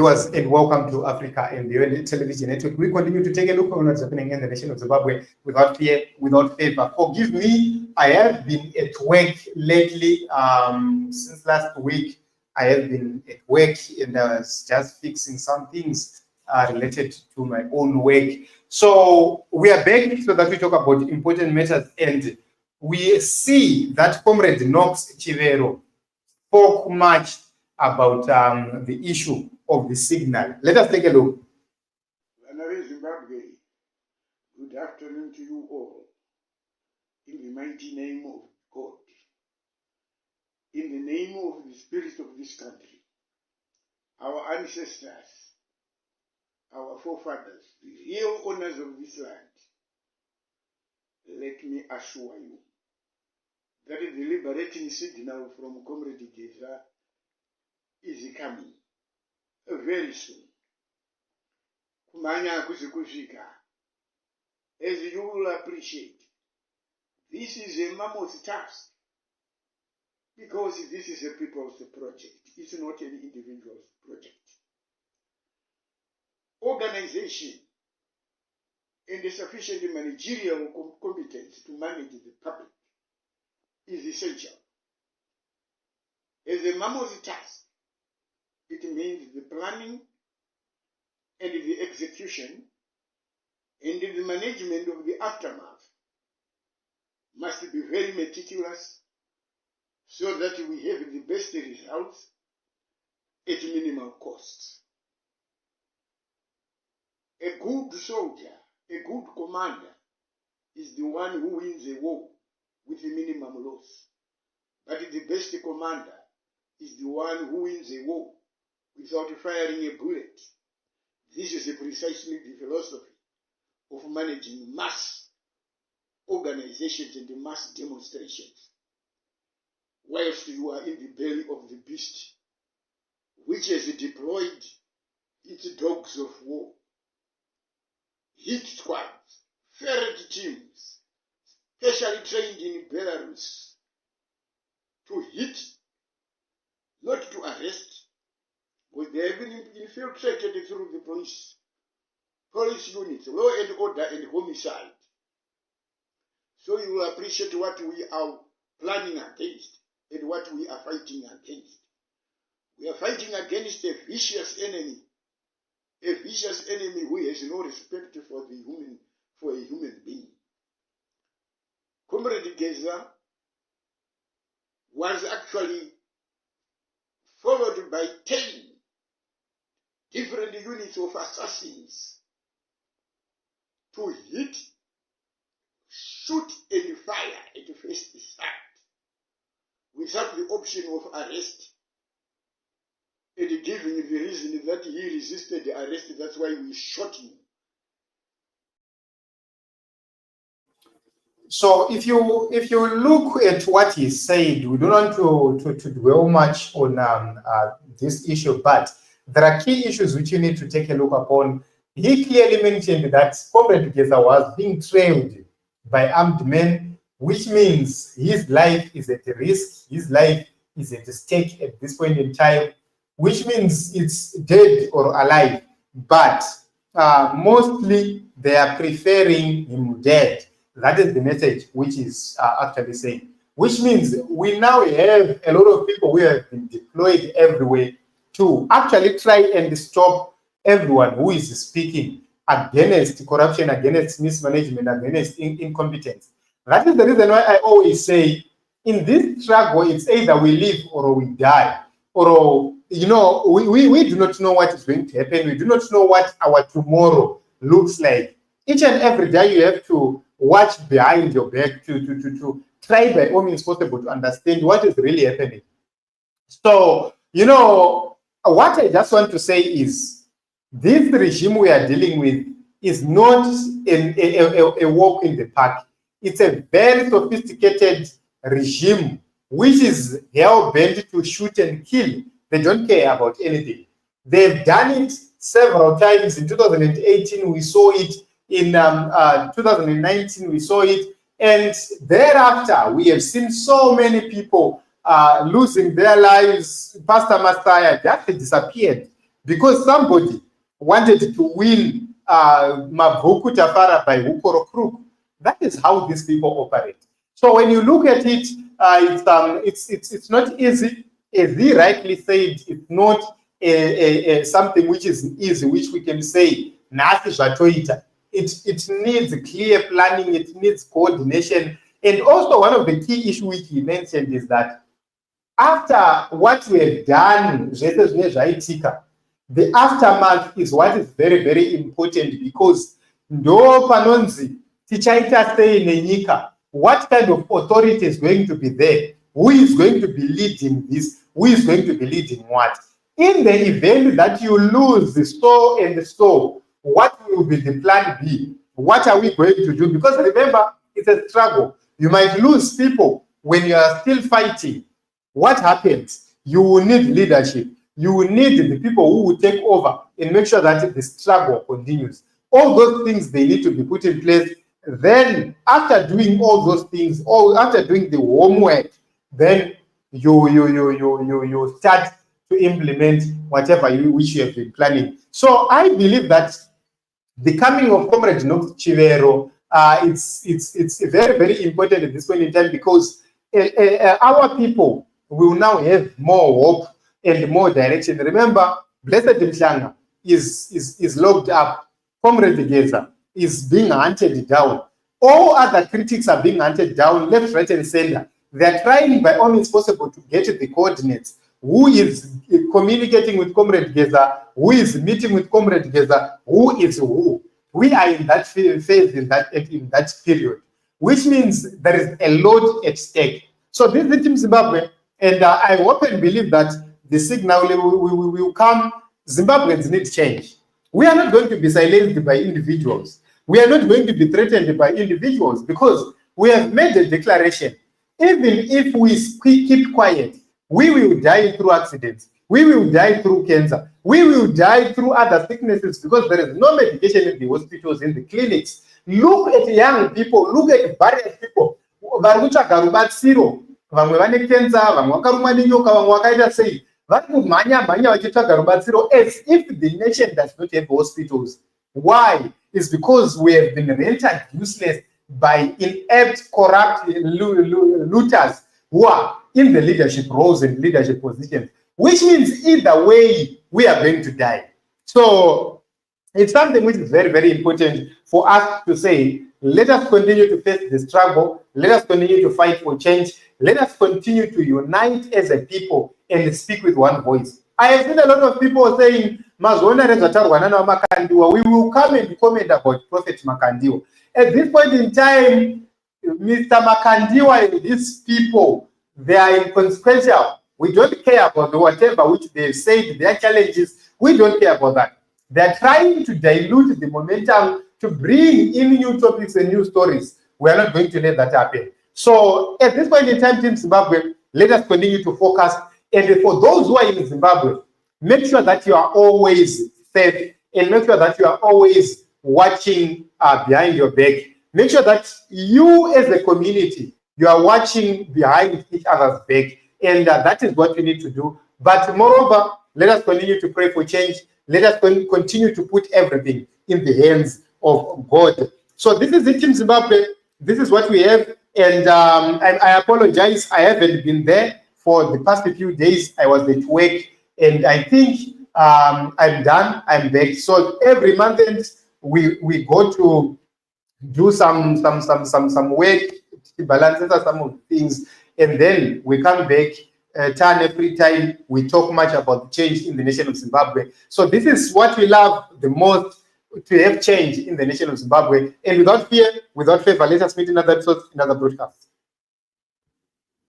viewers, and welcome to Africa and the Television Network. We continue to take a look on what's happening in the nation of Zimbabwe without fear, without favor. Forgive me, I have been at work lately. Since last week, I have been at work and I was just fixing some things related to my own work. So we are back so that we talk about important matters, and we see that Comrade Know Chivero spoke much about the issue of the signal. Let us take a look. Zimbabwe, good afternoon to you all. In the mighty name of God, in the name of the spirit of this country, our ancestors, our forefathers, the real owners of this land, let me assure you that the liberating signal from Comrade Geza is coming very soon. Kumanya kuzikufika. As you will appreciate, this is a mammoth task because this is a people's project. It's not an individual's project. Organization and the sufficient managerial competence to manage the public is essential. As a mammoth task, it means the planning and the execution and the management of the aftermath must be very meticulous so that we have the best results at minimal costs. A good soldier, a good commander is the one who wins a war with a minimum loss. But the best commander is the one who wins a war without firing a bullet. This is precisely the philosophy of managing mass organizations and mass demonstrations, whilst you are in the belly of the beast, which has deployed its dogs of war, hit squads, ferret teams, specially trained in Belarus, to hit, not to arrest, but they have been infiltrated through the police units, law and order and homicide. So you will appreciate what we are planning against and what we are fighting against. We are fighting against a vicious enemy who has no respect for a human being. Comrade Geza was actually followed by 10 different units of assassins to hit, shoot and fire at first sight without the option of arrest, and giving the reason that he resisted the arrest, that's why we shot him. So if you look at what he said, we don't want to dwell much on this issue, but there are key issues which you need to take a look upon. He clearly mentioned that Comrade Geza was being trailed by armed men, which means his life is at risk, his life is at stake at this point in time, which means it's dead or alive. But mostly they are preferring him dead. That is the message which is actually saying, which means we now have a lot of people who have been deployed everywhere to actually try and stop everyone who is speaking against corruption, against mismanagement, against incompetence. That is the reason why I always say, in this struggle, it's either we live or we die. Or, you know, we do not know what is going to happen. We do not know what our tomorrow looks like. Each and every day you have to watch behind your back to try by all means possible to understand what is really happening. So, you know, what I just want to say is this regime we are dealing with is not a walk in the park. It's a very sophisticated regime which is hell-bent to shoot and kill. They don't care about anything. They've done it several times. In 2018, we saw it. In 2019, we saw it. And thereafter, we have seen so many people losing their lives. Pastor Messiah just disappeared because somebody wanted to win Mabhuku Tafara by hook or crook. That is how these people operate. So when you look at it, it's not easy. As he rightly said, it's not something which is easy, which we can say, it needs clear planning, it needs coordination. And also one of the key issues which he mentioned is that after what we have done, the aftermath is what is very, very important, because ndo panonzi tichaita sei nenyika, what kind of authority is going to be there? Who is going to be leading this? Who is going to be leading what? In the event that you lose the so and so, what will be the plan B? What are we going to do? Because remember, it's a struggle. You might lose people when you are still fighting. What happens? You will need leadership. You will need the people who will take over and make sure that the struggle continues. All those things, they need to be put in place. Then after doing all those things, or after doing the homework, then you start to implement whatever which you have been planning. So I believe that the coming of Comrade Know Chivero, it's very, very important at this point in time, because our people will now have more hope and more direction. Remember, Blessed Mhlanga is locked up. Comrade Geza is being hunted down. All other critics are being hunted down, left, right, and center. They're trying by all means possible to get the coordinates. Who is communicating with Comrade Geza? Who is meeting with Comrade Geza? Who is who? We are in that phase, in that period, which means there is a lot at stake. So this is Team Zimbabwe, and I hope and believe that the signal will come. Zimbabweans need change. We are not going to be silenced by individuals. We are not going to be threatened by individuals, because we have made a declaration. Even if we keep quiet, we will die through accidents. We will die through cancer. We will die through other sicknesses, because there is no medication in the hospitals, in the clinics. Look at young people. Look at various people. Vamwe vane cancer, vamwe vakarumwa nenyoka, vamwe vakaita sei. Vari kumhanya vachitsvaga rubatsiro as if the nation does not have hospitals. Why? It's because we have been rendered useless by inept, corrupt looters who are in the leadership roles and leadership positions, which means either way, we are going to die. So it's something which is very, very important for us to say, let us continue to face the struggle. Let us continue to fight for change. Let us continue to unite as a people and speak with one voice. I have seen a lot of people saying, we will come and comment about Prophet Makandiwa. At this point in time, Mr. Makandiwa and these people, they are inconsequential. We don't care about whatever which they've said, their challenges. We don't care about that. They're trying to dilute the momentum to bring in new topics and new stories. We are not going to let that happen. So at this point in time, Team Zimbabwe, let us continue to focus. And for those who are in Zimbabwe, make sure that you are always safe, and make sure that you are always watching behind your back. Make sure that you as a community, you are watching behind each other's back. And that is what we need to do. But moreover, let us continue to pray for change. Let us continue to put everything in the hands of God. So this is it, Team Zimbabwe. This is what we have. And I apologize. I haven't been there for the past few days. I was at work, and I think I'm done. I'm back. So every month we go to do some work, balances some of things, and then we come back. Every time we talk much about the change in the nation of Zimbabwe. So this is what we love the most, to have change in the nation of Zimbabwe. And without fear, without favor, let us meet in another episode, in another broadcast.